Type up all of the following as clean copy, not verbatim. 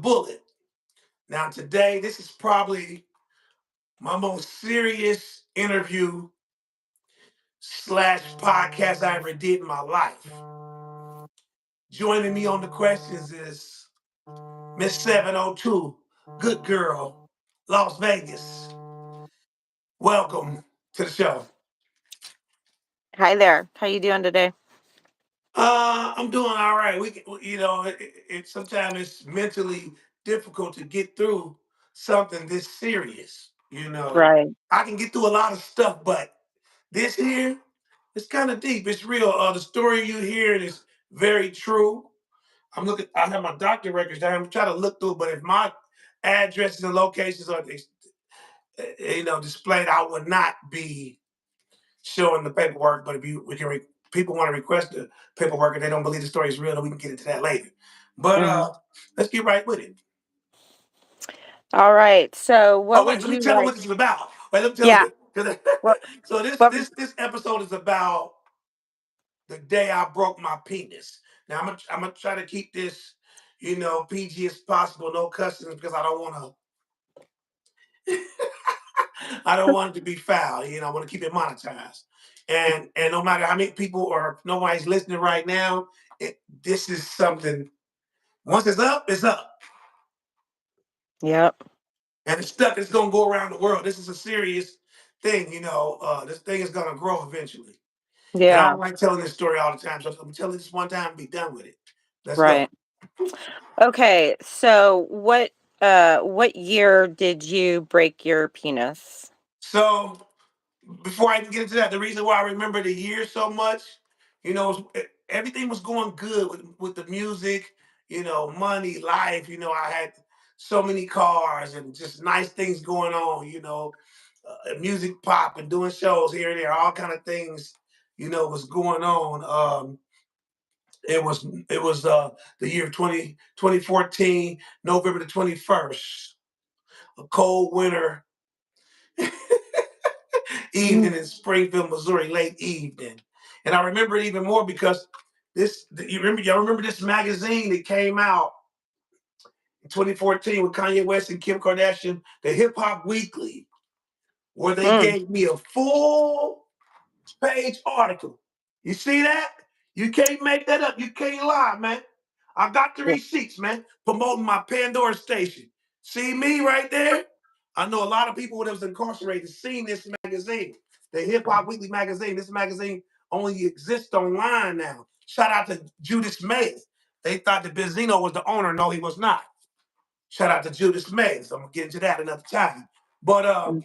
bullet. Now, today, this is probably my most serious interview slash podcast I ever did in my life. Joining me on the questions is Miss 702, good girl, Las Vegas. Welcome to the show. Hi there. How you doing today? I'm doing all right. Sometimes it's mentally difficult to get through something this serious. Right. I can get through a lot of stuff, but this here, it's kind of deep. It's real. The story you hear is very true. I'm looking. I have my doctor records down. I'm trying to look through, but if my addresses and locations are, displayed, I would not be showing the paperwork. But if people want to request the paperwork and they don't believe the story is real, then we can get into that later. But Hmm. let's get right with it. All right. So, Oh what wait, would let me you tell them like? what this is about. Wait, let me tell Yeah. them. What? So this What? this this episode is about the day I broke my penis. Now I'm gonna try to keep this, PG as possible, no cussing because I don't want to. I don't want it to be foul. I want to keep it monetized. And no matter how many people or nobody's listening right now, this is something. Once it's up, it's up, Yep. and it's stuck. It's gonna go around the world. This is a serious thing. This thing is gonna grow eventually. And I Yeah. don't like telling this story all the time, so I'm gonna tell it this one time and be done with it. Let's go. Right. Okay. So, what year did you break your penis? So before I even get into that, the reason why I remember the year so much, everything was going good with the music, money, life. I had so many cars and just nice things going on. Music pop and doing shows here and there, all kind of things. Was going on. It was the year 2014, November the 21st, a cold winter evening Mm. in Springfield, Missouri, late evening. And I remember it even more because y'all remember this magazine that came out in 2014 with Kanye West and Kim Kardashian, the Hip Hop Weekly, where they Mm. gave me a full page article. You see that? You can't make that up. You can't lie, man. I got the Yeah. receipts, man, promoting my Pandora station. See me right there? I know a lot of people that was incarcerated seen this magazine, the Hip Hop Weekly magazine. This magazine only exists online now. Shout out to Judas Mays. They thought that Benzino was the owner. No, he was not. Shout out to Judas Mays. I'm gonna get into that another time. But Mhm.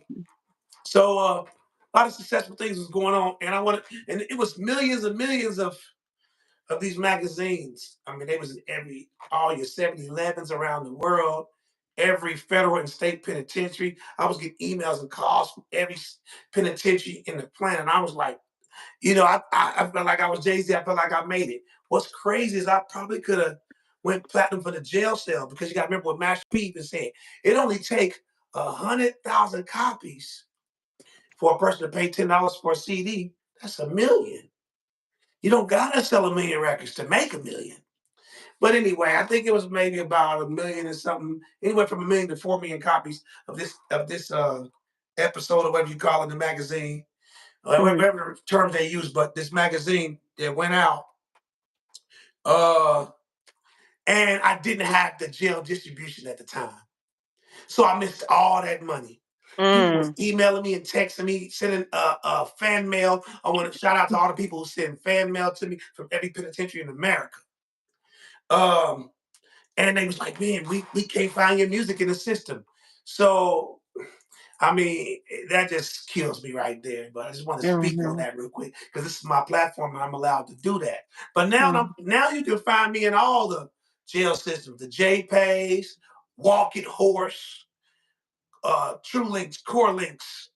a lot of successful things was going on, and it was millions and millions of these magazines. I mean, they was in all your 7-Elevens around the world, every federal and state penitentiary. I was getting emails and calls from every penitentiary in the planet. And I was like, I felt like I was Jay-Z. I felt like I made it. What's crazy is I probably could have went platinum for the jail cell because you got to remember what Master P even said. It only take 100,000 copies for a person to pay $10 for a CD. That's a million. You don't gotta sell a million records to make a million. But anyway, I think it was maybe about a million and something, anywhere from a million to 4 million copies of this episode or whatever you call it, the magazine, Mhm. whatever terms they use. But this magazine that went out, uh, and I didn't have the jail distribution at the time, so I missed all that money. People was Mm. emailing me and texting me, sending fan mail. I want to shout out to all the people who send fan mail to me from every penitentiary in America. Um, and they was like, man, we can't find your music in the system. So, I mean, that just kills me right there. But I just want to speak on Mhm. that real quick because this is my platform and I'm allowed to do that. But Mhm. now you can find me in all the jail systems, the JPays, Walk It Horse, True Links, Core Links,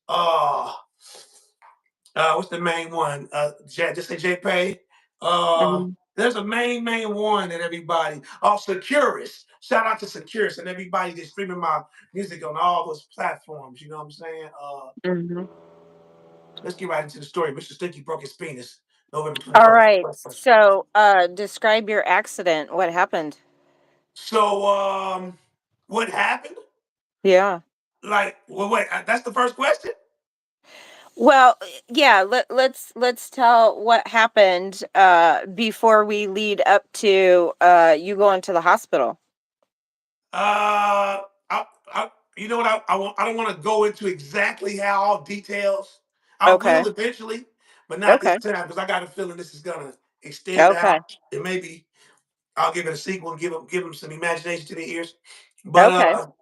what's the main one? Just say JPay. Mhm. There's a main one that everybody. Oh, Securus. Shout out to Securus and everybody that's streaming my music on all those platforms. You know what I'm saying? Mhm. Let's get right into the story. Mr. Stinky broke his penis November All 21st. right. So, describe your accident. What happened? So What happened? Yeah. Like, well, wait, that's the first question. Well, yeah, let's tell what happened before we lead up to you going to the hospital. Uh, I, you know what? I don't want to go into exactly how all details. I Okay. will eventually, but not this Okay. time because I got a feeling this is gonna extend Okay. out. And maybe I'll give it a sequel and give them some imagination to their ears. But Okay. the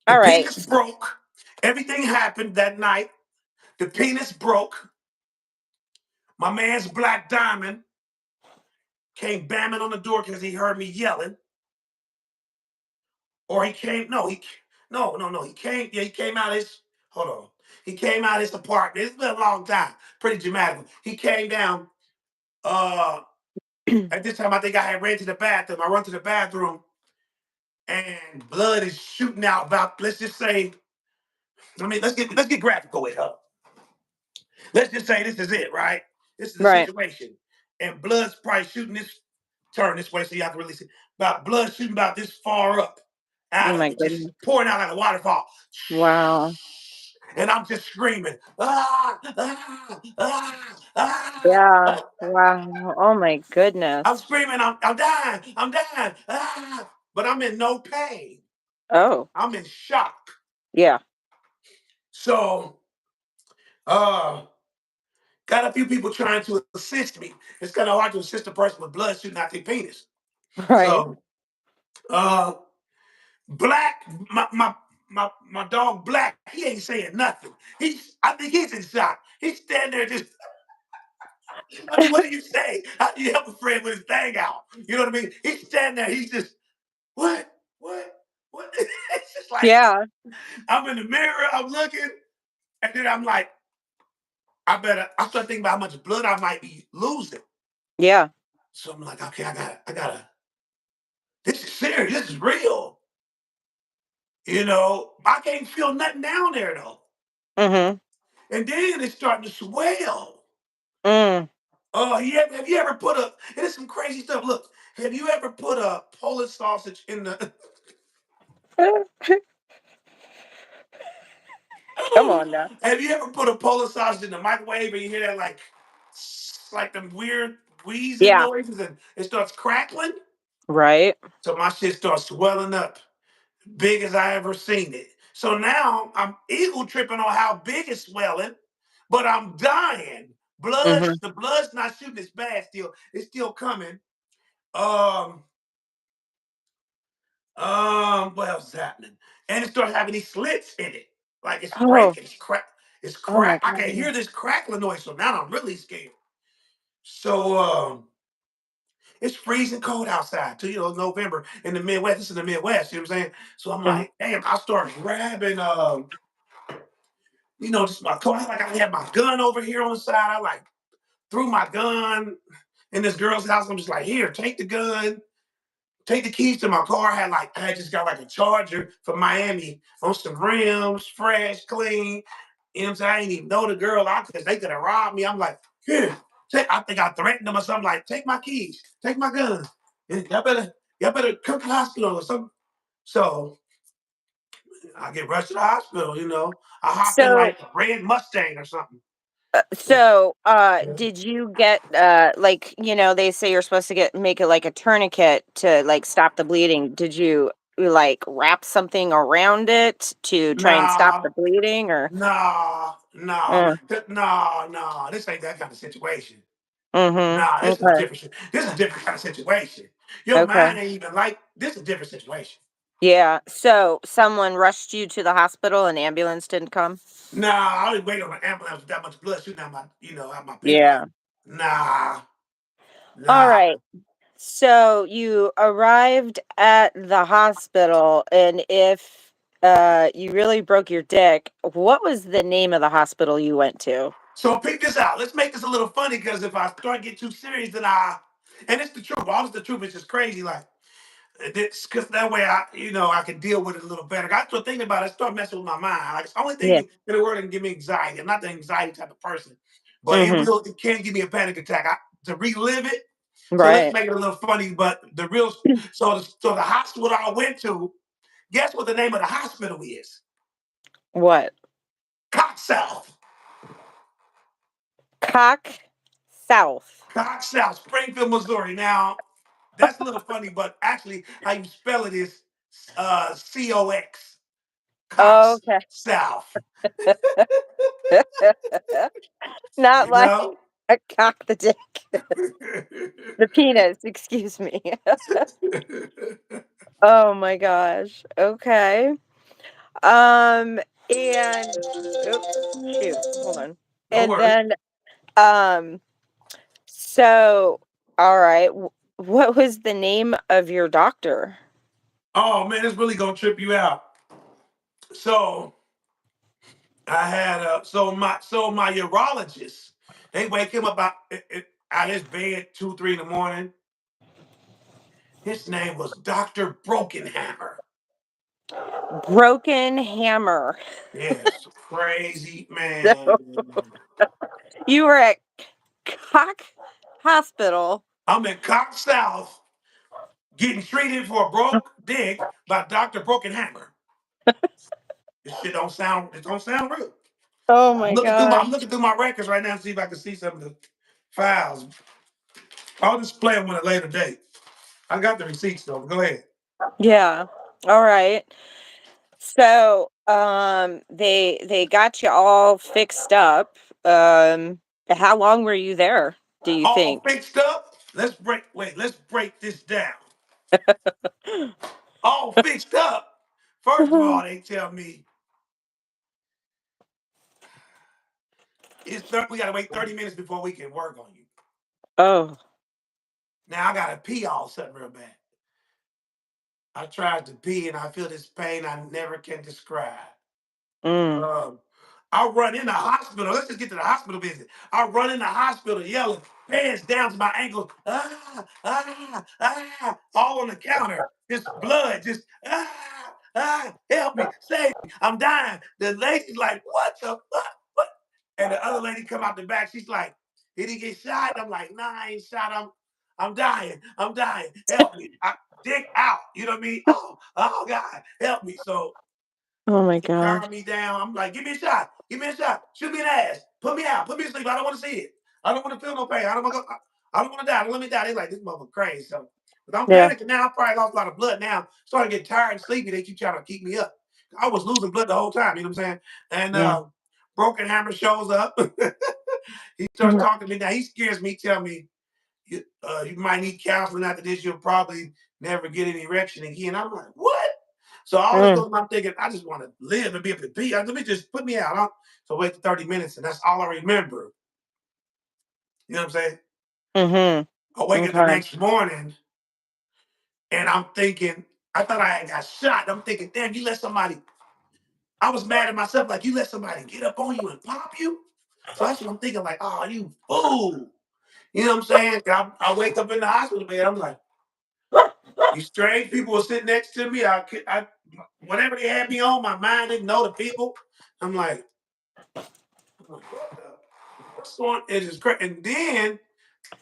All right. penis broke. Everything happened that night. The penis broke. My man's Black Diamond came bamming on the door because he heard me yelling. Or he came, no, he no, no, no. He came, yeah, he came out his hold on. He came out his apartment. It's been a long time. Pretty dramatic. He came down. At this time I think I had ran to the bathroom. I run to the bathroom and blood is shooting out about, let's just say, let's get graphical with her. Let's just say this is it, right? This is the Right. situation. And blood's probably shooting this turn this way so you have to release it. About blood shooting about this far up Oh out of my it, just goodness. pouring out like a waterfall. Wow. And I'm just screaming, ah, ah, ah, ah. Yeah. Wow. Oh my I'm goodness. screaming, I'm dying, I'm dying, ah. But I'm in no pain. Oh. I'm in shock. Yeah. So, uh, got a few people trying to assist me. It's kind of hard to assist a person with blood shooting out their penis. Right. So, uh, Black, my dog Black, he ain't saying nothing. I think he's in shock. He's standing there just, I mean, what do you say? How do you help a friend with his thing out? You know what I mean? He's standing there, he's just, what? What? What? It's just like, Yeah. I'm in the mirror, I'm looking, and then I'm like, I start thinking about how much blood I might be losing. Yeah. So I'm like, okay, this is serious, this is real. I can't feel nothing down there though. Mhm. And then it's starting to swell. Mm. Oh, have you ever put a, and it's some crazy stuff. Look, have you ever put a Polish sausage in the, Come on now. have you ever put a Polish sausage in the microwave and you hear that like them weird wheezing Yeah. noises and it starts crackling? Right. So my shit starts swelling up, big as I ever seen it. So now I'm eagle tripping on how big it's swelling, but I'm dying. Mhm. The blood's not shooting as bad still. It's still coming. Um, what else is happening? And it starts having these slits in it. Like it's Oh. breaking, it's Oh my crack. I can god. hear this crackling noise. So now I'm really scared. So it's freezing cold outside too, November in the Midwest. This is the Midwest, you know what I'm saying? So I'm Mhm. like, damn, I start grabbing just my coat. Like I had my gun over here on the side. I like threw my gun in this girl's house. I'm just like, here, take the gun, take the keys to my car. I had just got like a Charger from Miami on some rims, fresh, clean. You know what I'm saying? I didn't even know the girl out because they could have robbed me. I'm like, here, I think I threatened them or something. Like, take my keys, take my gun. Y'all better come to the hospital or something. So I get rushed to the hospital. I hopped in So like a red Mustang or something. did you get like, they say you're supposed to make it like a tourniquet to like stop the bleeding. Did you like wrap something around it to try and stop Nah, the bleeding or nah, nah, mm, nah, nah. This ain't that kind of situation. mhm. Nah, this is Okay. different. This is a different kind of situation. Your Okay. mind ain't even like this. Is a different situation. Yeah. So someone rushed you to the hospital and the ambulance didn't come? Nah, I didn't wait on an ambulance with that much blood shooting out my penis. Yeah. Nah, All nah. right. So you arrived at the hospital, and if you really broke your dick, what was the name of the hospital you went to? So pick this out. Let's make this a little funny because if I start to get too serious, and it's the truth. All the truth is just crazy. Like this, because that way I can deal with it a little better. I start thinking about it, I start messing with my mind. Like it's the only thing Yeah. in the world that can give me anxiety. I'm not the anxiety type of person, but Mhm. it can give me a panic attack. To relive it. So let's Right. make it a little funny. But the real, so the hospital I went to, Guess what the name of the hospital is? What? Cox South. Cock South. Cox South, Springfield, Missouri. Now, that's a little funny, but actually, how you spell it is COX. Cox Okay. South. Not You like know? a cock the dick. The penis, excuse me. Oh my gosh. Okay. Um, and oops, shoot, hold on. No And worries. then, um, so, all right, what was the name of your doctor? Oh man, it's really gonna trip you out. So I had my urologist. They wake him up out his bed 2, 3 in the morning. His name was Doctor Brokenhammer. Broken Hammer. Yes, crazy man. You were at Cock Hospital. I'm in Cox South getting treated for a broke dick by Doctor Brokenhammer. This shit don't sound. It don't sound real. Oh I'm my looking through my gosh. I'm looking through my records right now to see if I can see some of the files. I'll just play them at a later date. I got the receipts though. Go ahead. Yeah. All right. So, they got you all fixed up. How long were you there, do you All think? fixed up. Let's break this down. All fixed up. First of all, they tell me we gotta wait 30 minutes before we can work on you. Oh. Now I gotta pee all of a sudden real bad. I tried to pee and I feel this pain I never can describe. Mm. Um, I run in the hospital. Let's just get to the hospital visit. I run in the hospital yelling, pants down to my ankles, all on the counter. Just blood, just help me, save me. I'm dying. The lady's like, what the fuck? What? And the other lady come out the back. She's like, did he get shot? I'm like, nah, I ain't shot. I'm dying. I'm dying. Help me. I dig out. You know what I mean? Oh God, help me. So Oh my calm gosh. me down. I'm like, give me a shot. Give me a shot. Shoot me in the ass. Put me out. Put me to sleep. I don't want to see it. I don't want to feel no pain. I don't want to go. I don't want to die. Don't let me die. They like, this mother crazy. So, but I'm Yeah. panicking now. I probably lost a lot of blood now. Starting to get tired and sleepy. They keep trying to keep me up. I was losing blood the whole time. You know what I'm saying? And Yeah. Broken Hammer shows up. He starts Mhm. talking to me. Now he scares me. Tell me, you might need counseling after this. You'll probably never get an erection again. I'm like, what? So all this Mm. time I'm thinking, I just want to live and be able to pee. Let me just put me out. So wait 30 minutes, and that's all I remember. You know what I'm saying? Mhm. I wake up the Okay. next morning, and I'm thinking, I thought I had got shot. I'm thinking, damn, you let somebody. I was mad at myself, like you let somebody get up on you and pop you. So that's what I'm thinking, like, oh, you fool. You know what I'm saying? I wake up in the hospital bed. I'm like, these strange people were sitting next to me. Whatever they had me on, my mind didn't know the people. I'm like, what what's going? It is crazy. And then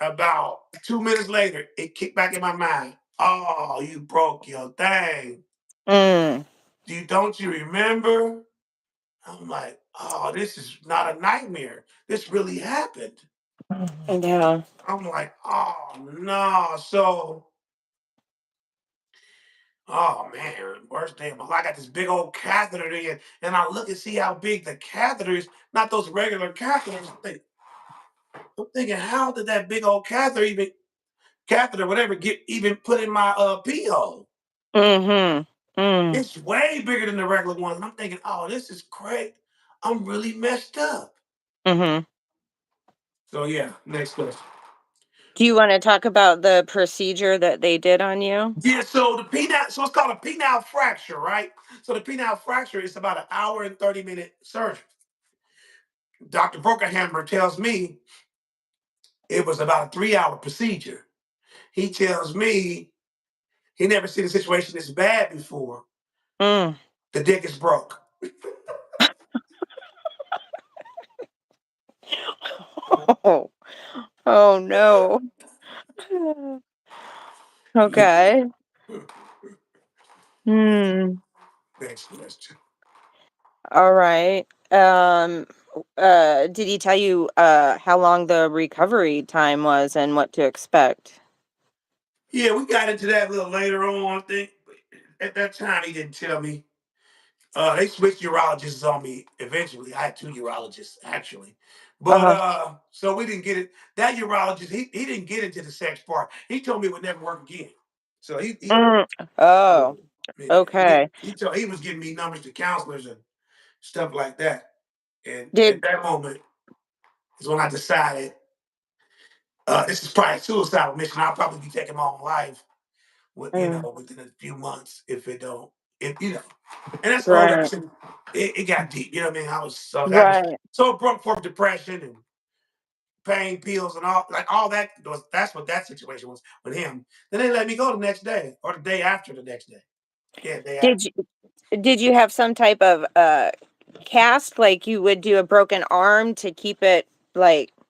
about 2 minutes later, it kicked back in my mind. Oh, you broke your thing. Mm. Don't you remember? I'm like, oh, this is not a nightmare. This really happened. Yeah. I'm like, oh no. So oh man, worst day of my life. I got this big old catheter in, and I look and see how big the catheter is, not those regular catheters. I'm thinking, how did that big old catheter, whatever, get even put in my pee hole? Mhm. Mm. It's way bigger than the regular one. And I'm thinking, oh, this is great. I'm really messed up. Mhm. So yeah, next question. Do you wanna talk about the procedure that they did on you? Yeah, so so it's called a penile fracture, right? So the penile fracture is about an hour and 30-minute surgery. Dr. Brokerhammer tells me it was about a 3 hour procedure. He tells me he never seen a situation this bad before. Mm. The dick is broke. Oh. Oh, no. Okay. Hmm. Next question. All right. Did he tell you how long the recovery time was and what to expect? Yeah, we got into that a little later on, I think. But at that time, he didn't tell me. They switched urologists on me eventually. I had two urologists actually, but Uh-huh. so we didn't get it. That urologist, he didn't get into the sex part. He told me it would never work again. So Mm. yeah, Oh, yeah, okay. he was giving me numbers to counselors and stuff like that. And at Did that moment is when I decided this is probably a suicidal mission. I'll probably be taking my own life with, mm, within a few months if it don't, if and that's older. right, It got deep. You know what I mean? That was right. so broke for depression and pain pills and all like all that was that's what that situation was with him. Then they let me go the next day or the day after the next day. Yeah, day Did after. you did you have some type of cast like you would do a broken arm to keep it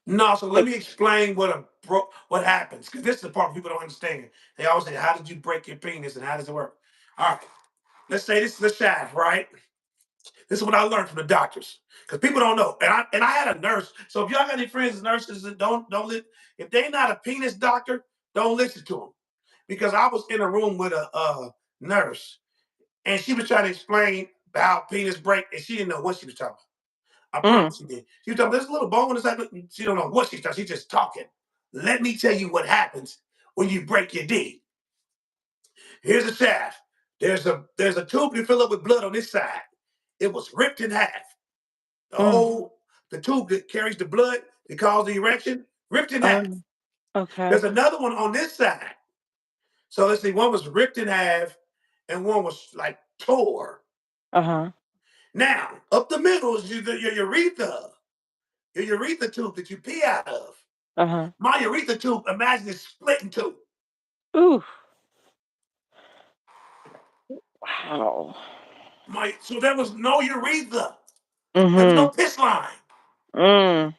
No, so let like me explain what happens because this is the part people don't understand. They always say, "How did you break your penis and how does it work?" All right, let's say this is the shaft, right? This is what I learned from the doctors because people don't know. And I had a nurse. So if y'all got any friends as nurses that if they're not a penis doctor, don't listen to them because I was in a room with a nurse and she was trying to explain how penis break and she didn't know what she was talking about. I mm, promise she did. She was talking, there's a little bone inside. She don't know what she's talking. She's just talking. Let me tell you what happens when you break your D. Here's a shaft. There's a tube you fill up with blood on this side. It was ripped in half. The mm, whole the tube that carries the blood that causes the erection ripped in half. um, okay. There's another one on this side. So let's see, one was ripped in half and one was like tore. Uh-huh. Now, up the middle is your urethra tube that you pee out of. Uh-huh. My urethra tube, imagine it's split in two. Ooh. Wow. So there was no urethra. There was no Mhm. piss line. Mm.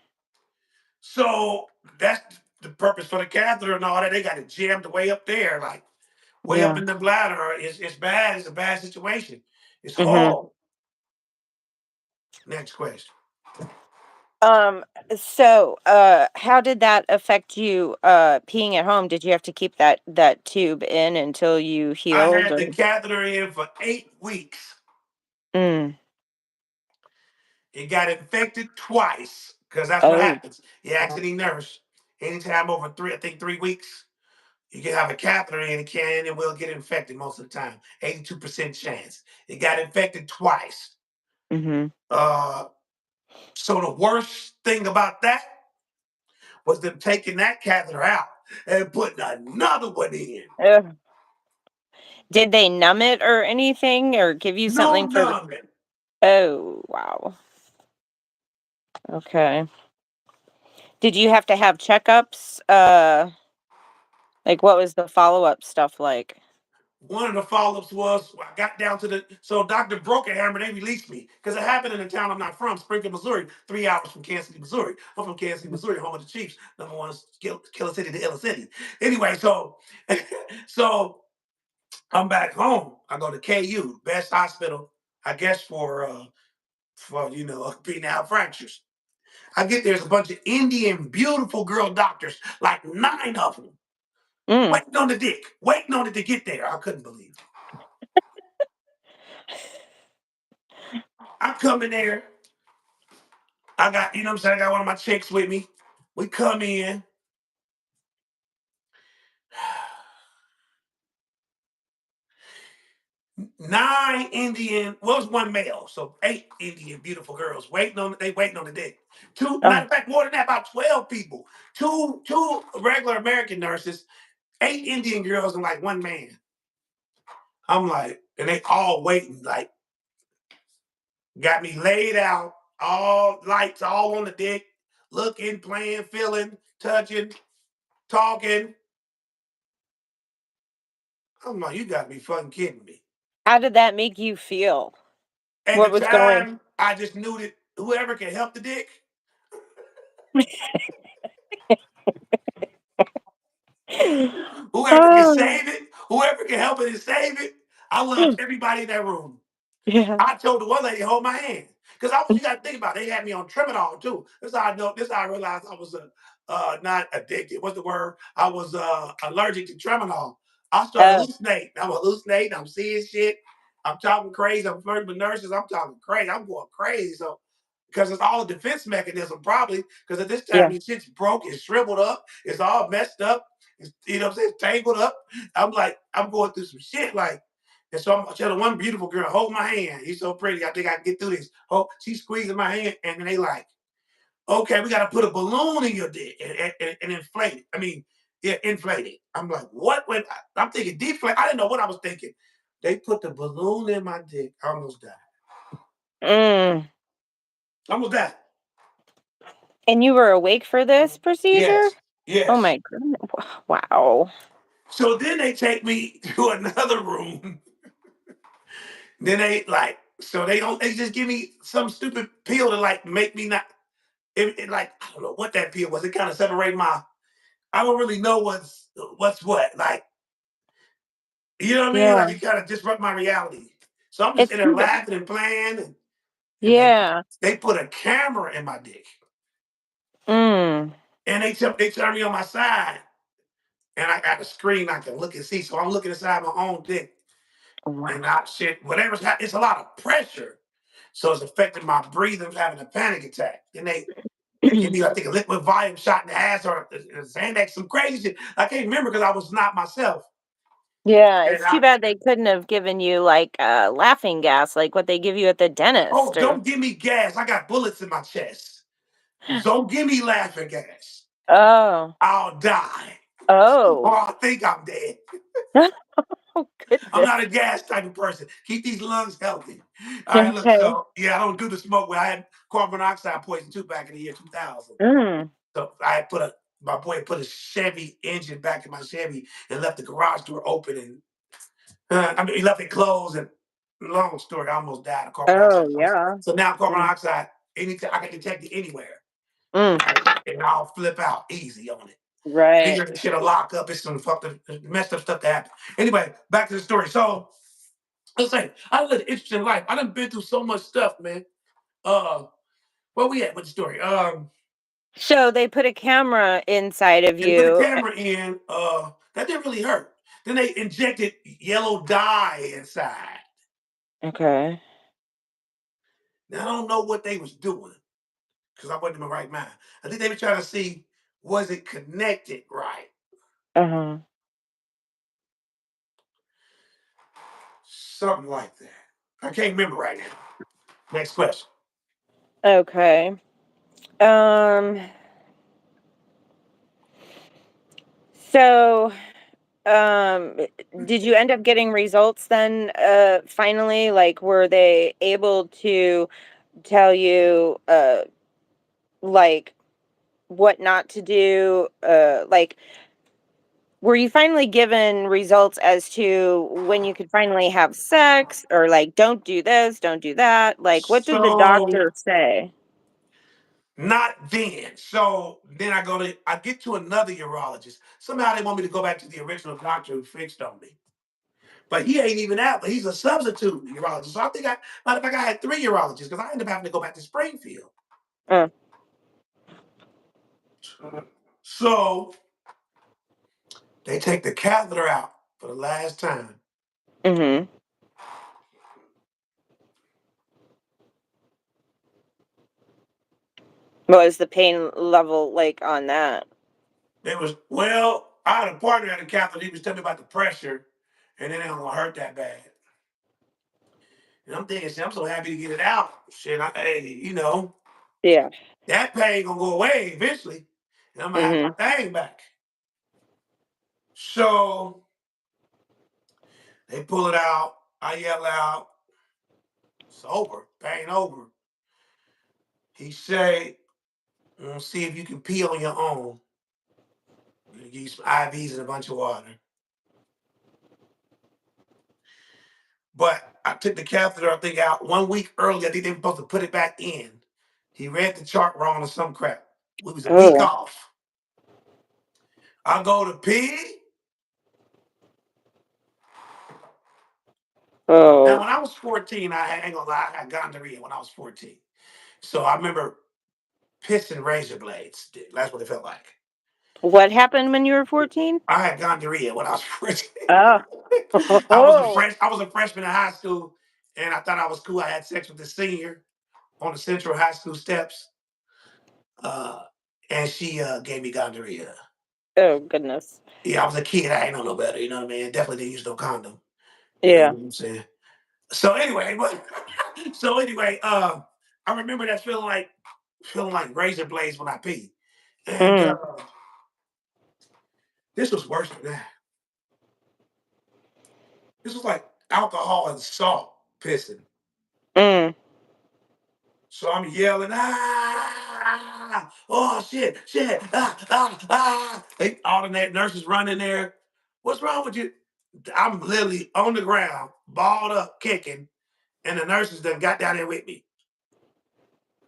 So that's the purpose for the catheter and all that. They got it jammed way up there, like way up Yeah. in the bladder. It's bad. It's a bad situation. It's Mhm. hard. Next question. Um, so, how did that affect you, peeing at home? Did you have to keep that tube in until you I healed had or the catheter in for 8 weeks. mm. It got infected twice because that's what Oh. happens. You ask any nurse, anytime over I think 3 weeks, you can have a catheter in, it will get infected most of the time. 82% chance. It got infected twice. Mhm. Uh, so the worst thing about that was them taking that catheter out and putting another one in. Ugh. Did they numb it or anything or give you No something for the numbing. Oh, wow. Okay. Did you have to have checkups? Like what was the follow-up stuff like? One of the follow-ups was I got down to so Dr. Brokenhammer, they released me because it happened in a town I'm not from, Springfield, Missouri, 3 hours from Kansas City, Missouri. I'm from Kansas City, Missouri, home of the Chiefs, number one killer city, the ill city. Anyway, so so I'm back home. I go to KU, best hospital, I guess for penile fractures. I get there's a bunch of Indian beautiful girl doctors, like 9 of them, Mm. waiting on the dick, waiting on it to get there. I couldn't believe it. I come in there. I got, you know what I'm saying? I got one of my chicks with me. We come in. 9 Indian, well, it was one male, so 8 Indian beautiful girls waiting on the dick. Two, matter Oh. of fact, more than that, about 12 people. Two regular American nurses, 8 Indian girls, and like one man. I'm like, and they all waiting, like, got me laid out, all lights, all on the dick, looking, playing, feeling, touching, talking. I'm like, you gotta be fucking kidding me. How did that make you feel? At the What was going time, I just knew that whoever can help the dick, whoever can Oh. save it, whoever can help it and save it, I loved everybody in that room. Yeah. I told the one lady, hold my hand. Because I was, you got to think about it, they had me on Tramadol too. This is how I know, this is how I realized I was not addicted. What's the word? I was allergic to Tramadol. I started Oh, hallucinating. I'm hallucinating. I'm seeing shit. I'm talking crazy. I'm flirting with nurses. I'm talking crazy. I'm going crazy. So, because it's all a defense mechanism, probably. Because at this time, yeah. your shit's broke, it's shriveled up, it's all messed up, it's, you know what I'm saying, tangled up. I'm like, I'm going through some shit. Like, and so I'm telling one beautiful girl, hold my hand. He's so pretty. I think I can get through this. Oh, she's squeezing my hand, and then they like, okay, we got to put a balloon in your dick and inflate it. I mean, yeah, inflate it. I'm like, what? When I'm thinking deflate, I didn't know what I was thinking. They put the balloon in my dick. I almost died. Mm. I almost died. And you were awake for this procedure? Yes, Oh yes. my goodness. Wow. So then they take me to another room. Then they like, so they don't. They just give me some stupid pill to like make me not. It like I don't know what that pill was. It kind of separated my. I don't really know what's what. Like you know what I mean? Yeah. Like it kind of disrupt my reality. So I'm just It's in there too bad. laughing and playing, and Yeah. they put a camera in my dick, Mm. and they turn me on my side, and I got a screen I can look and see. So I'm looking inside my own dick, and Wow. I shit whatever's happening. It's a lot of pressure, so it's affecting my breathing. I'm having a panic attack. Then they give me, I think, a liquid volume shot in the ass or a Xanax, some crazy shit. I can't remember because I was not myself. Yeah, And it's too bad they couldn't have given you, like, laughing gas, like what they give you at the oh, dentist or don't give me gas. I got bullets in my chest. Don't give me laughing gas. Oh. I'll die. Or Oh. I think I'm dead. Oh, I'm not goodness. a gas type of person. Keep these lungs healthy. All right, look, Okay. so yeah, I don't do the smoke. Well, I had carbon monoxide poison too back in the year 2000. Mm. So I had my boy put a Chevy engine back in my Chevy and left the garage door open and I mean, he left it closed, and long story, I almost died of carbon Oh, monoxide poisoning. yeah. So now carbon Mm. monoxide, anytime I can detect it anywhere, Mm. and I'll flip out easy on it. Right. Figure the shit'll lock up. It's some fucked up, messed up stuff to happen. Anyway, back to the story. So let's say I live an interesting life. I done been through so much stuff, man. Uh, where we at with the story? So they put a camera inside of They put the you. camera in. That didn't really hurt. Then they injected yellow dye inside. Okay. Now I don't know what they was doing, because I wasn't in my right mind. I think they were trying to see, was it connected right? Uh-huh. Something like that. I can't remember right now. Next question. Okay. Um, so, um, did you end up getting results then, finally? Like, were they able to tell you, like, what not to do? Like, were you finally given results as to when you could finally have sex or like, don't do this, don't do that? Like, what did the So doctor say? not then. So then I get to another urologist. Somehow they want me to go back to the original doctor who fixed on me. But he ain't even out, but he's a substitute urologist. So I think matter of fact, I had three urologists because I ended up having to go back to Springfield. Uh, So they take the catheter out for the last time. mhm. What was the pain level like on that? It was, well, I had a partner at a catheter. He was telling me about the pressure, and then it don't hurt that bad. And I'm thinking, shit, I'm so happy to get it out. Shit, hey, Yeah. that pain gonna go away eventually, and I'm gonna have Mhm. my thing back. So they pull it out. I yell out, "It's over, pain over." He say, "See if you can pee on your own. I'm gonna give you some IVs and a bunch of water." But I took the catheter, I think, out 1 week early. I think they were supposed to put it back in. He read the chart wrong or some crap. We was a week Oh. off. I go to pee. Now, Oh, when I was 14, I ain't gonna lie, I had gonorrhea when I was 14. So I remember pissing razor blades. That's what it felt like. what happened when you were 14? I had gonorrhea when I was 14. Oh. Oh. I was a freshman in high school, and I thought I was cool. I had sex with the senior on the Central High School steps, uh, and she gave me gonorrhea. Oh, goodness. Yeah, I was a kid. I ain't know no better. You know what I mean? Definitely didn't use no condom. You know Yeah. what I'm saying? So anyway, but so anyway, I remember that feeling like razor blades when I pee, and Mm. this was worse than that. This was like alcohol and salt pissing. Mm. So I'm yelling, oh shit, all the nurses running there. What's wrong with you? I'm literally on the ground, balled up, kicking, and the nurses that got down there with me.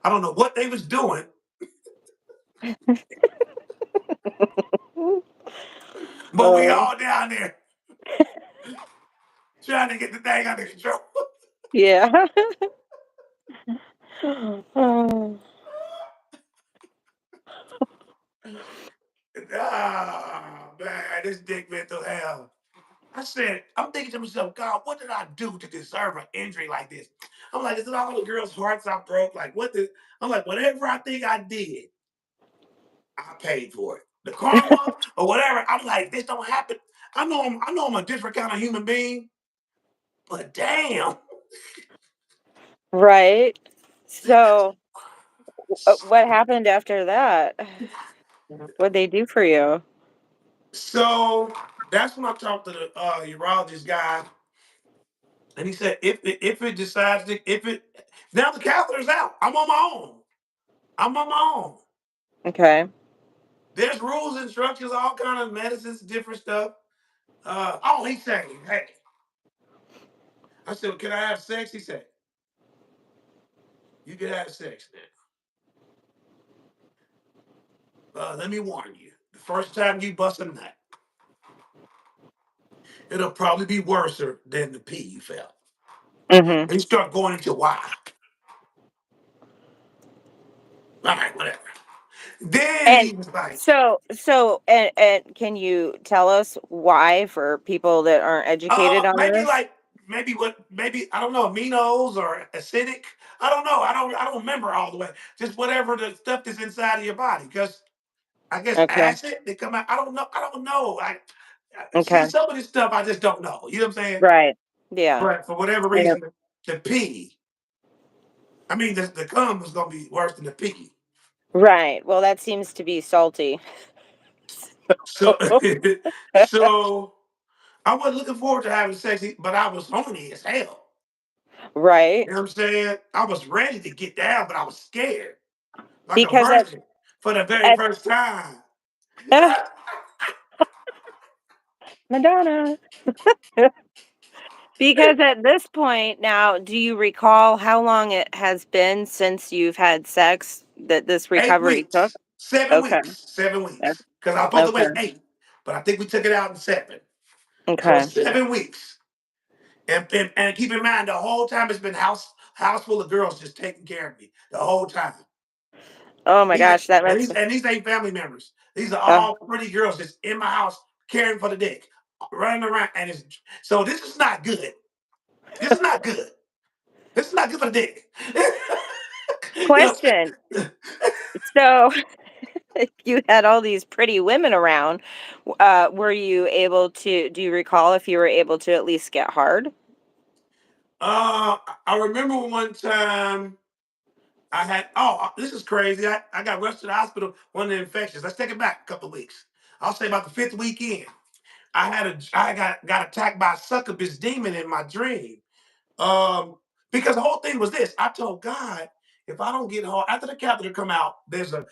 I don't know what they was doing, but we Oh, all down there trying to get the thing under control. yeah. Oh. Man, this dick mental hell. I said, I'm thinking to myself, God, what did I do to deserve an injury like this? I'm like, is it all the girls' hearts I broke? Like, what the? I'm like, whatever I think I did, I paid for it. The karma or whatever. I'm like, this don't happen. I know I'm a different kind of human being, but damn. Right. So, what happened after that? What'd they do for you? So that's when I talked to the urologist guy, and he said, if it decides to, if it now the catheter's out, I'm on my own. I'm on my own. Okay. There's rules, instructions, all kind of medicines, different stuff. Oh, he said, hey. I said, well, can I have sex? He said, you can have sex then. Let me warn you. The first time you bust a nut, it'll probably be worse than the pee you felt. Mhm. And you start going into why. All right, whatever. Then And he was like, and can you tell us why for people that aren't educated on maybe this? like maybe I don't know, aminos or acidic. I don't know. I don't remember all the way. Just whatever the stuff that's inside of your body. Because I guess Okay. acid they come out. I don't know. I don't know. See Okay. some of this stuff I just don't know. You know what I'm saying? Right. Yeah. But for whatever I know. reason, the pee. I mean, the cum was gonna be worse than the pee. Right. Well, that seems to be salty. So so I wasn't looking forward to having sex, but I was horny as hell. Right. You know what I'm saying? I was ready to get down, but I was scared, like a Because virgin for the very at first time. Madonna. Because at this point now, do you recall how long it has been since you've had sex that this Eight recovery took? weeks, seven Okay. weeks, 7 weeks. o- Because I was supposed to Okay. wait 8, but I think we took it out in 7. So Okay. 7 weeks. And keep in mind, the whole time it's been house full of girls just taking care of me the whole time. Oh my These are, gosh, that and must these have and these ain't family members. These are uh, all pretty girls just in my house caring for the dick, running around. And it's so this is not good. This is not good. This is not good for the dick. you know, question. So, if you had all these pretty women around, were you able to do you recall if you were able to at least get hard? I remember one time I had. Oh, this is crazy. I got rushed to the hospital. One of the infections. Let's take it back a couple of weeks. I'll say about the fifth weekend. I got attacked by a succubus demon in my dream. Um, because the whole thing was this. I told God, if I don't get hard after the catheter come out, there's a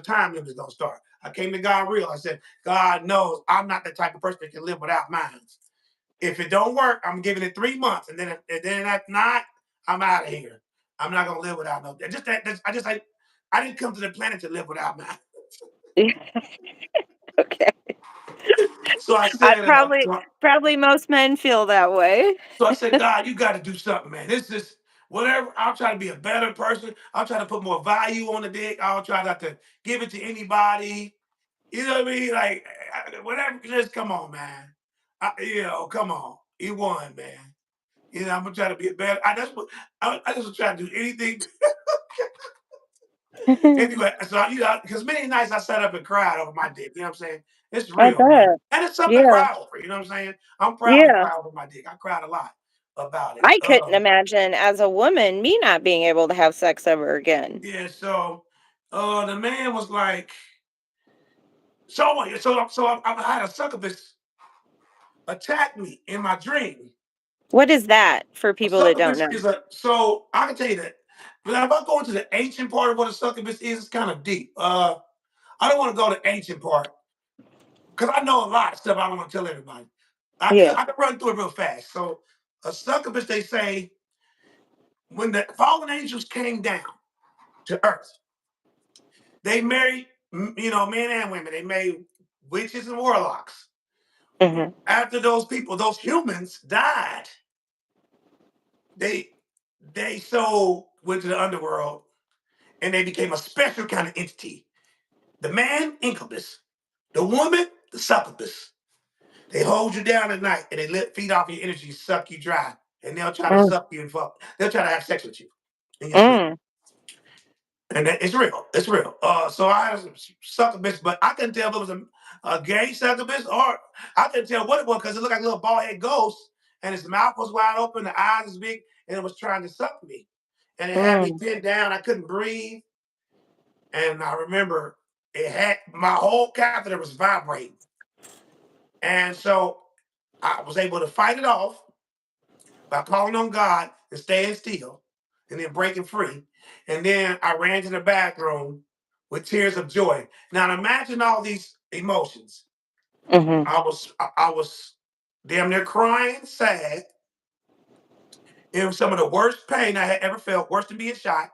time limit that's gonna start. I came to God real. I said, God knows I'm not the type of person that can live without mine. If it don't work, I'm giving it 3 months, and then at not, I'm out of here. I'm not gonna live without no. Just that. I didn't come to the planet to live without mine. Okay. So I I said, probably most men feel that way. so I said, God, you got to do something, man. This is whatever. I'll try to be a better person. I'll try to put more value on the dick. I'll try not to give it to anybody. You know what I mean? Like whatever. Just come on, man. Come on. He won, man. I'm gonna try to be a better. That's what I just try to do anything. Anyway, so because many nights I sat up and cried over my dick. You know what I'm saying? It's I real, man, bet. and it's something to Yeah. cry over. You know what I'm saying? I'm proud to Yeah. cry over my dick. I cried a lot about it. I couldn't imagine as a woman me not being able to have sex ever again. Yeah. So, the man was like, so I had a succubus attack me in my dream. What is that for A people that don't succubus know? is so I can tell you that. But if I go into the ancient part of what a succubus is, it's kind of deep. I don't want to go to the ancient part because I know a lot of stuff I don't want to tell everybody. Yeah. I can run through it real fast. So a succubus, they say, when the fallen angels came down to earth, they married, men and women. They made witches and warlocks. Mhm. After those people, those humans died, they so went to the underworld and they became a special kind of entity. The man, incubus. The woman, the succubus. They hold you down at night and they feed off your energy, suck you dry, and they'll try to Mm. suck you and fuck. They'll try to have sex with you in your sleep. Mm. And it's real. It's real. So I had a succubus, but I couldn't tell if it was a gay succubus or I couldn't tell what it was because it looked like a little bald head ghost, and his mouth was wide open, the eyes was big, and it was trying to suck me. And it had me Mm. pinned down. I couldn't breathe. And I remember it had my whole catheter was vibrating. And so I was able to fight it off by calling on God and staying still and then breaking free. And then I ran to the bathroom with tears of joy. Now imagine all these emotions. Mhm. I was damn near crying, sad. It was some of the worst pain I had ever felt, worse than being shot,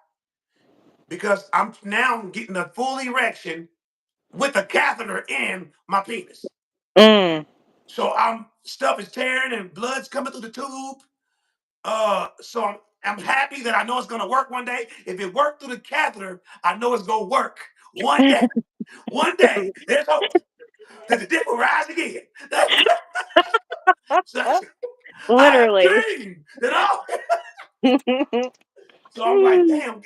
because I'm now getting a full erection with a catheter in my penis. Mm. So stuff is tearing and blood's coming through the tube. So I'm happy that I know it's gonna work one day. If it worked through the catheter, I know it's gonna work one day. One day, there's hope that the dick will rise again. So I have Literally. a dream that so I'm like, damn.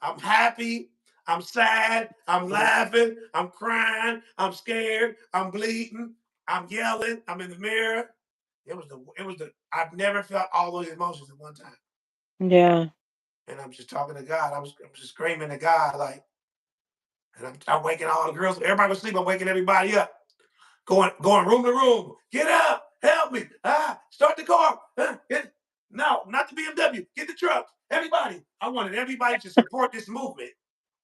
I'm happy. I'm sad. I'm laughing. I'm crying. I'm scared. I'm bleeding. I'm yelling. I'm in the mirror. I've never felt all those emotions at one time. Yeah. And I'm just talking to God. I'm just screaming to God, like, and I'm waking all the girls. Everybody was asleep. I'm waking everybody up, going room to room. Get up, help me. Start the car. No, not the BMW. Get the truck. Everybody. I wanted everybody to support this movement.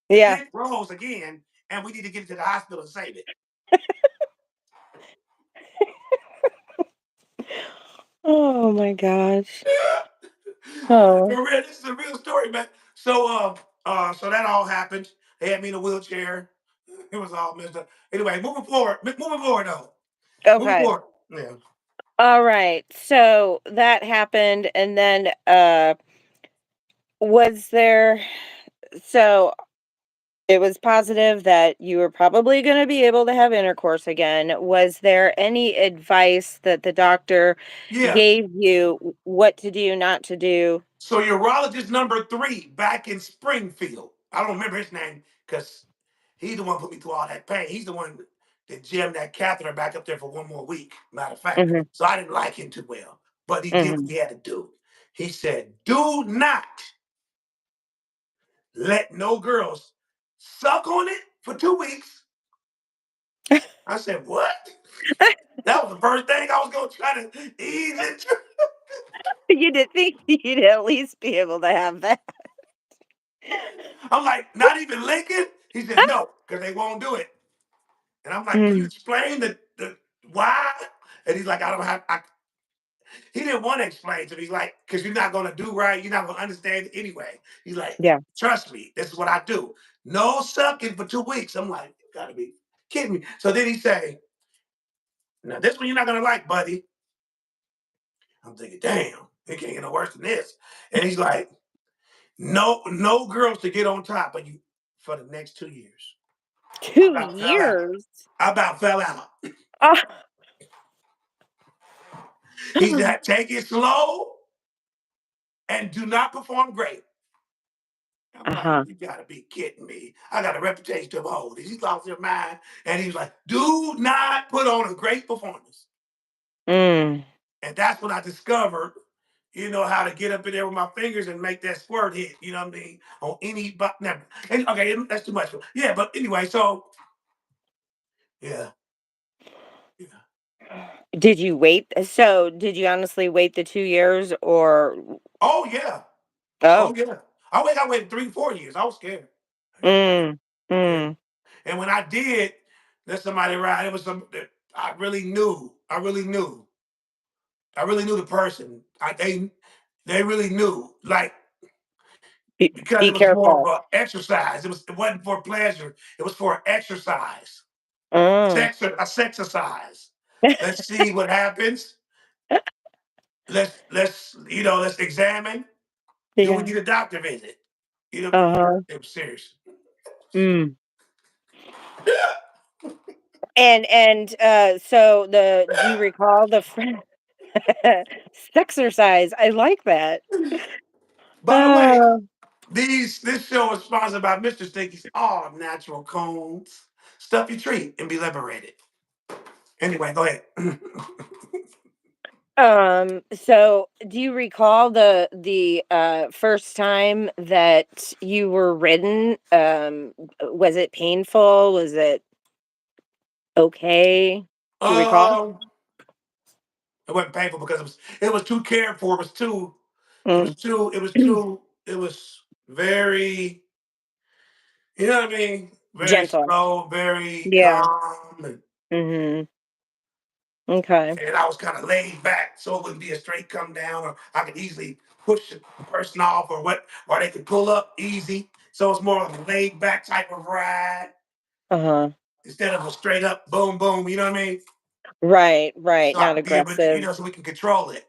The Yeah. dick rose again, and we need to get it to the hospital and save it. Oh my gosh. Oh. For real, this is a real story, man. So that all happened. They had me in a wheelchair. It was all messed up. Anyway, moving forward. Moving forward though. Moving Okay. forward. Yeah. All right. So that happened and then was there so it was positive that you were probably going to be able to have intercourse again. Was there any advice that the doctor Yeah. gave you what to do, not to do? So urologist number 3 back in Springfield. I don't remember his name because he's the one who put me through all that pain. He's the one that jammed that catheter back up there for one more week. Matter of fact. Mhm. So I didn't like him too well. But he did what Mhm. he had to do. He said, do not let no girls suck on it for 2 weeks. I said, what? That was the first thing I was going to try to ease into. You didn't think you'd at least be able to have that. I'm like, not even licking? He said, no, because they won't do it. And I'm like, can you Mm. explain the why? And he's like, I don't have, he didn't want to explain to me. He's like, because you're not going to do right. You're not going to understand it anyway. He's like, Yeah. trust me, this is what I do. No sucking for 2 weeks. I'm like, gotta be. Kidding me. So then he say, now this one you're not gonna like, buddy. I'm thinking, damn, it can't get no worse than this. And he's like, no girls to get on top of you for the next 2 years. I two about fell out. years. I about fell out. Ah. He said, take it slow and do not perform great. I'm like, Uh-huh. you gotta be kidding me. I got a reputation to uphold. He lost his mind. And he was like, do not put on a great performance. Mm. And that's when I discovered, how to get up in there with my fingers and make that squirt hit. You know what I mean? On any but never. And, okay, that's too much. Yeah, but anyway, so yeah, yeah. Did you wait? So, did you honestly wait the 2 years or Oh yeah. Oh oh. yeah. I waited 3, 4 years. I was scared. Mm. Yeah. Mm. And when I did let somebody ride, it was some that I really knew. I really knew the person. They really knew. Like, because Be it was more of careful. an exercise. It wasn't for pleasure. It was for exercise. Mm. A exercise. Let's see what happens. Let's examine. Do we Yeah. need a doctor visit? Uh-huh. It was serious. Mm. And so do you recall the friend exercise? I like that. By the way, Oh. this show is sponsored by Mr. Stinky's all natural cones. Stuff you treat and be liberated. Anyway, go ahead. So do you recall the first time that you were ridden? Was it painful? Was it okay? Do you recall? um, it wasn't painful because it was too cared for. Mm. It was very, you know what I mean? Very Gentle. slow, very Yeah. calm, Mhm. Okay. and I was kind of laid back, so it wouldn't be a straight come down, or I could easily push the person off, or they could pull up easy. So it's more of a laid back type of ride Uh-huh. instead of a straight up boom boom. You know what I mean? Right, right, So I not can be able to, aggressive. so we can control it.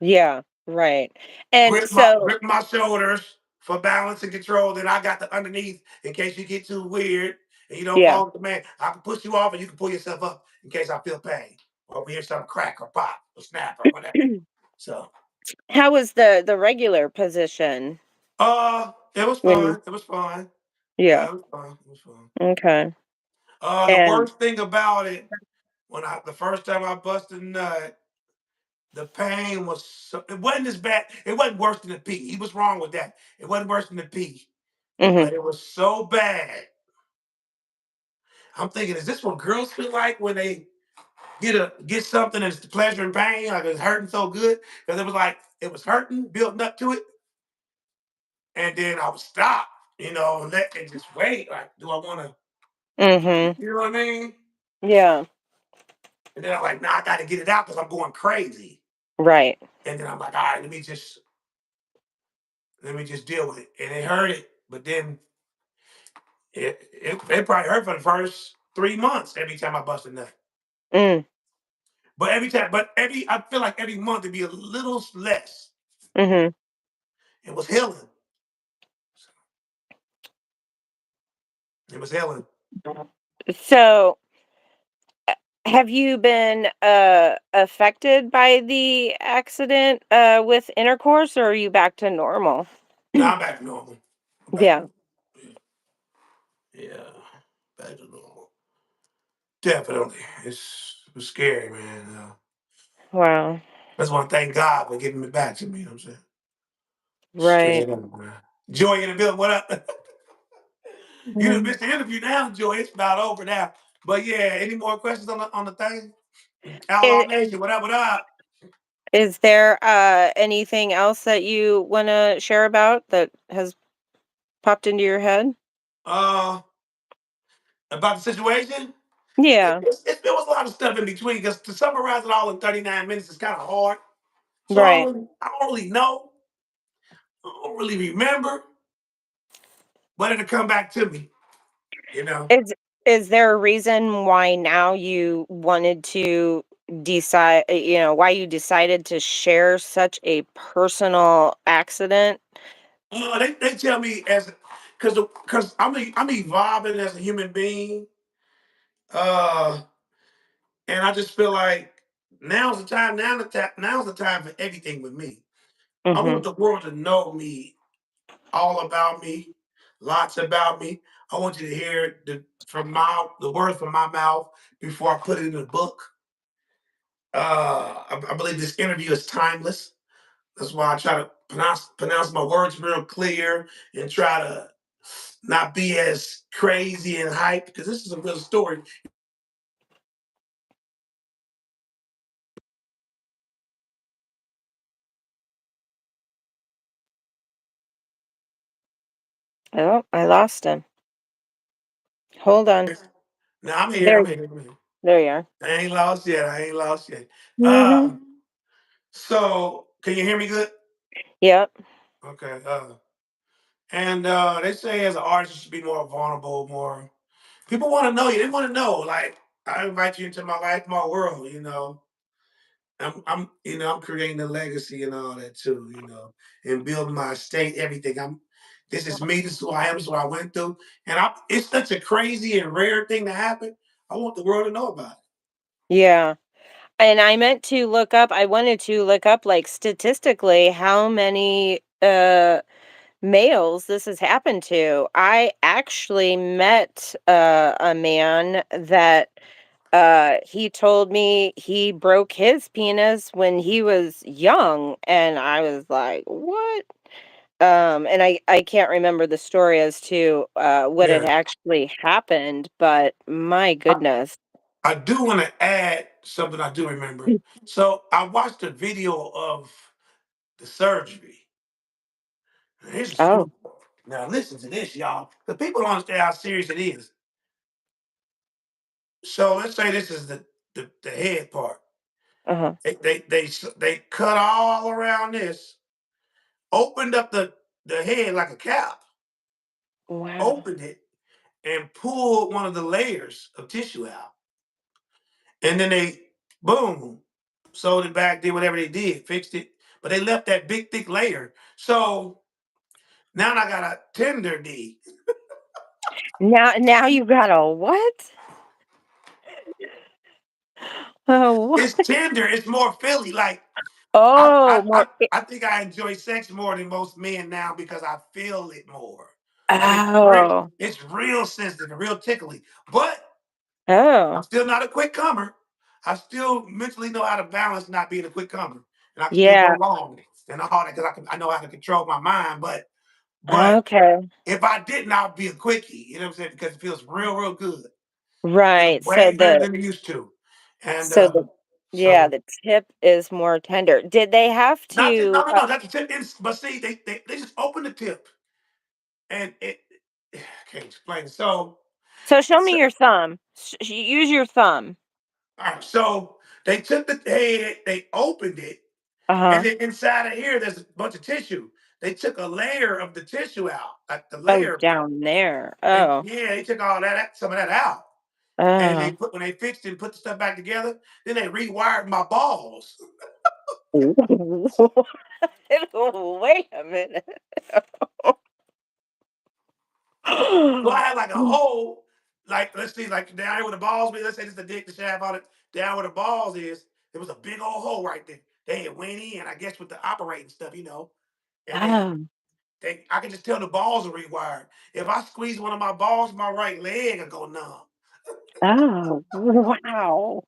Yeah, right. And Grip my so grip my shoulders for balance and control. Then I got the underneath in case you get too weird and you don't yeah. fall with the man. I can push you off and you can pull yourself up in case I feel pain or we hear something crack or pop or snap or whatever. So How was the regular position it was when fun. It was fun. yeah, Yeah, it was fun. It was fun. okay. The And worst thing about it, the first time I busted a nut, the pain was it wasn't as bad. It wasn't worse than the pee. He was wrong with that. It wasn't worse than the pee. mhm, But it was so bad. I'm thinking, is this what girls feel like when they get something that's pleasure and pain, like it's hurting so good? Because it was hurting, building up to it, and then I would stop, and let and just wait. Like, do I want to? mhm, You know what I mean? yeah, And then I'm like, nah, I got to get it out because I'm going crazy. right. And then I'm like, all right, let me just deal with it. And it hurt it, but then it probably hurt for the first 3 months every time I bust a nut. Mm, I feel like every month it'd be a little less. mhm. It was healing. It was healing. So, have you been, affected by the accident, with intercourse, or are you back to normal? Now I'm back to normal. I'm back to Yeah, normal. Yeah, back to normal. Definitely. It was scary, man. wow, I just want to thank God for giving it back to me. You know what I'm saying? right. Straight up, man. Joy in the building. What up? You done Mhm. missed the interview now, Joy. It's about over now. But yeah, any more questions on the thing? Outlaw Is Nation, what up? What up? is there, anything else that you wanna share about that has popped into your head? Uh, about the situation? Yeah, There was a lot of stuff in between because to summarize it all in 39 minutes is kind of hard. So right. I don't really know. I don't really remember, but it'll come back to me, you know. Is Is there a reason why now you wanted to decide, why you decided to share such a personal accident? They tell me as because I'm evolving as a human being, uh, and I just feel like now's the time. Now's the time for everything with me. I want Mhm. the world to know me, all about me, lots about me. I want you to hear the words from my mouth before I put it in a book. I believe this interview is timeless. That's why I try to pronounce my words real clear and try to not be as crazy and hype because this is a real story. Oh, I lost him. Hold on. Now I'm here. There I'm here. I'm here. there you are. I ain't lost yet. I ain't lost yet. Mhm. Um, so can you hear me good? Yep. Okay. And they say as an artist you should be more vulnerable, more people want to know you. They want to know. Like I invite you into my life, my world. I'm creating a legacy and all that too. And building my estate, everything. This is me. This is who I am. This is what I went through. And it's such a crazy and rare thing to happen. I want the world to know about it. Yeah. And I wanted to look up, like, statistically how many, males this has happened to. I actually met, a man that, he told me he broke his penis when he was young, and I was like, "What?" And I can't remember the story as to, what had Yeah. actually happened, but my I, goodness. I do want to add something I do remember. So I watched a video of the surgery. Now, here's the Oh, scoop. Now listen to this, y'all. The people don't understand how serious it is. So let's say this is the head part. uh-huh. They cut all around this, opened up the head like a cap, Wow. opened it, and pulled one of the layers of tissue out. And then they boom, sewed it back, did whatever they did, fixed it. But they left that big thick layer. So now I got a tender D. Now you got a what? A It's what? tender, it's more Philly. Like I, I, Oh, I, more I think I enjoy sex more than most men now because I feel it more. Like oh. it's real sensitive and real tickly. But I'm Oh. still not a quick comer. I still mentally know how to balance not being a quick comer, and I can still go Yeah. long and all that because I know how to control my mind. But Okay. if I didn't, I'd be a quickie. You know what I'm saying? Because it feels real, real good. Feels Right. way better than it used to. And So the yeah, so the tip is more tender. Did they have not just no, to no, no. That's the tip. But see, they just open the tip, and I can't explain it. so show me So your thumb. Use your thumb. all right, so they took the head, they opened it, and Uh-huh. then inside of here, there's a bunch of tissue. They took a layer of the tissue out, like the Oh, layer, down there. and Oh. yeah, they took all some of that out. And Oh. when they fixed it and put the stuff back together, then they rewired my balls. Wait a minute. So I had like a hole, like let's see, like down here where the balls be. Let's say this is the dick, the shaft on it. Down where the balls is, there was a big old hole right there. They had went in, I guess, with the operating stuff, and Oh. I can just tell the balls are rewired. If I squeeze one of my balls, my right leg will go numb. Oh, wow.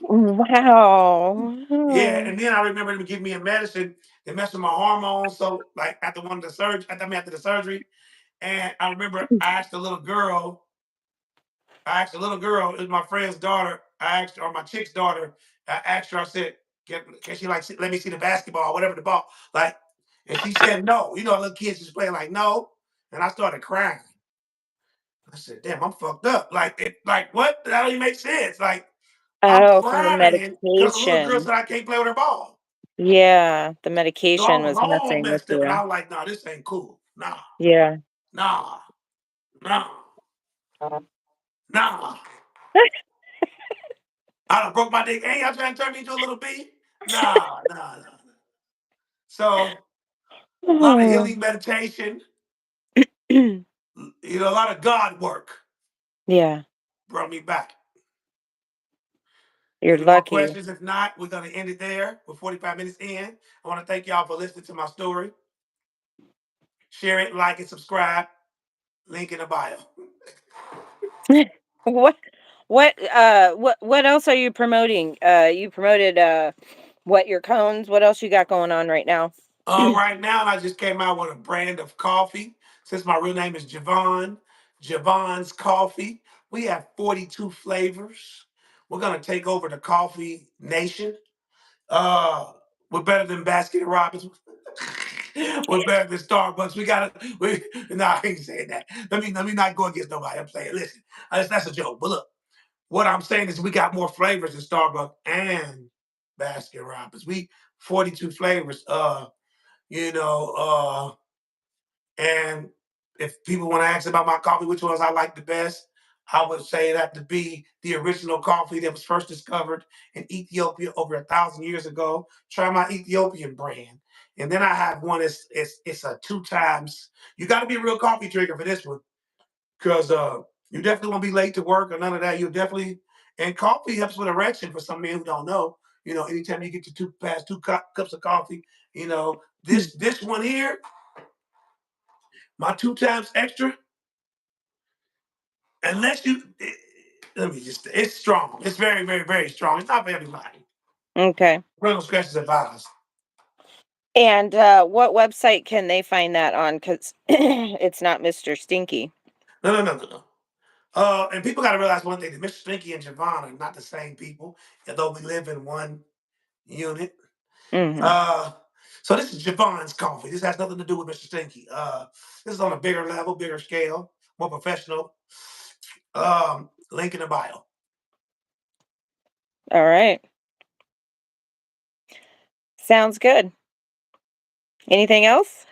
Wow. Yeah, and then I remember them giving me a medicine that messed with my hormones. So like after one of the surgery, after the surgery, and I remember I asked a little girl, it was my friend's daughter. I asked her, or my chick's daughter, I asked her, I said, can she like let me see the basketball, whatever the ball, like, and she said no. Little kids just playing like no, and I started crying. I said, damn, I'm fucked up. Like what? That don't even make sense. Like I'm Oh, from the crying because the little girl medication. said I can't play with her ball. Yeah, the So I medication was was all messing with messed up, and you. I was like, nah, this ain't cool. Nah, Yeah. nah, nah. Nah, I done broke my dick. Hey, y'all trying to turn me into a little bee? Nah, nah, nah. So a lot of Oh. healing meditation, a lot of God work Yeah, brought me back. you're Any more lucky. questions? If not, we're gonna end it there. We're 45 minutes in. I want to thank y'all for listening to my story. Share it, like it, subscribe. Link in the bio. What what else are you promoting? You promoted what, your cones? What else you got going on right now? Right now, I just came out with a brand of coffee. Since my real name is Javon, Javon's Coffee. We have 42 flavors. We're gonna take over the coffee nation. Uh, we're better than Baskin Robbins. We're better than Starbucks. I ain't saying that. Let me not go against nobody. I'm saying, listen, that's a joke. But look, what I'm saying is we got more flavors than Starbucks and Baskin Robbins. We 42 flavors. You know, and if people want to ask about my coffee, which ones I like the best, I would say that to be the original coffee that was first discovered in Ethiopia over 1,000 years ago. Try my Ethiopian brand. And then I have one, it's a two times. You got to be a real coffee drinker for this one because you definitely won't be late to work or none of that. You definitely, and coffee helps with erection for some men who don't know. Anytime you get to past two cups of coffee, this one here, my two times extra, unless you, let me just, it's strong. It's very, very, very strong. It's not for everybody. Okay. Rental scratches advised. And what website can they find that on? Because it's not Mr. Stinky. No, no, no, no, no. And people got to realize one thing: that Mr. Stinky and Javon are not the same people, although we live in one unit. Hmm. Uh, so this is Javon's coffee. This has nothing to do with Mr. Stinky. This is on a bigger level, bigger scale, more professional. Link in the bio. All right. Sounds good. Anything else?